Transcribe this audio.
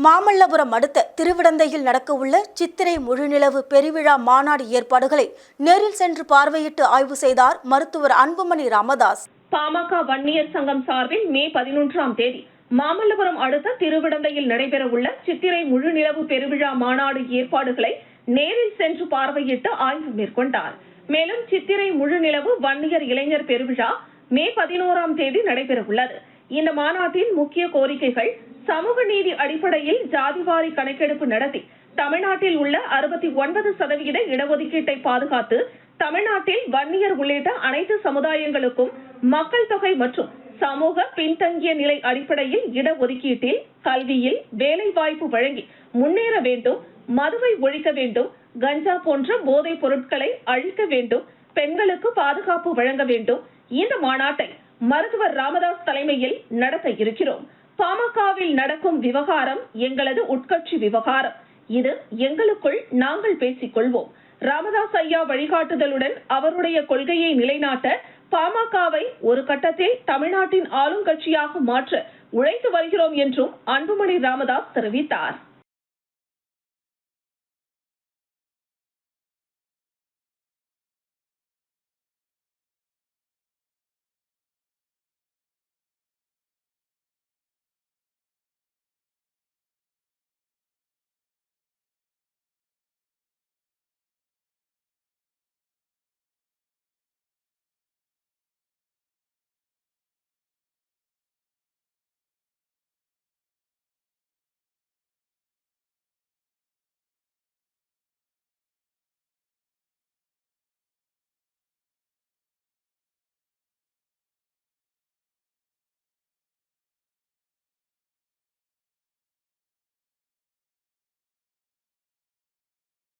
மாமல்லபுரம் அடுத்த திருவிடந்தையில் நடக்கவுள்ள சித்திரை முழுநிலவு பெருவிழா மாநாடு ஏற்பாடுகளை நேரில் சென்று பார்வையிட்டு ஆய்வு செய்தார் மருத்துவர் அன்புமணி ராமதாஸ். பாமக வன்னியர் சங்கம் சார்பில் மே 11ஆம் தேதி மாமல்லபுரம் அடுத்த திருவிடந்தையில் நடைபெறவுள்ள சித்திரை முழுநிலவு பெருவிழா மாநாடு ஏற்பாடுகளை நேரில் சென்று பார்வையிட்டு ஆய்வு மேற்கொண்டார். மேலும் சித்திரை முழுநிலவு வன்னியர் இளைஞர் பெருவிழா மே 11ஆம் தேதி நடைபெறவுள்ளது. இந்த மாநாட்டின் முக்கிய கோரிக்கைகள் சமூக நீதி அடிப்படையில் ஜாதிவாரி கணக்கெடுப்பு நடத்தி தமிழ்நாட்டில் உள்ள 69% இடஒதுக்கீட்டை பாதுகாத்து தமிழ்நாட்டில் வன்னியர் உள்ளிட்ட அனைத்து சமுதாயங்களுக்கும் மக்கள் தொகை மற்றும் சமூக பின்தங்கிய நிலை அடிப்படையில் இடஒதுக்கீட்டில் கல்வியில் வேலை வாய்ப்பு வழங்கி முன்னேற வேண்டும், மதுவை ஒழிக்க வேண்டும், கஞ்சா போன்ற போதைப் பொருட்களை அழிக்க வேண்டும், பெண்களுக்கு பாதுகாப்பு வழங்க வேண்டும். இந்த மாநாட்டை மருத்துவர் ராமதாஸ் தலைமையில் நடத்த இருக்கிறோம். பாமகவில் நடக்கும் விவகாரம் எங்களது உட்கட்சி விவகாரம். இது எங்களுக்குள் நாங்கள் பேசிக் கொள்வோம். ராமதாஸ் ஐயா வழிகாட்டுதலுடன் அவருடைய கொள்கையை நிலைநாட்ட பாமகவை ஒரு கட்டத்தில் தமிழ்நாட்டின் ஆளுங்கட்சியாக மாற்ற உழைத்து வருகிறோம் என்றும் அன்புமணி ராமதாஸ் தெரிவித்தார்.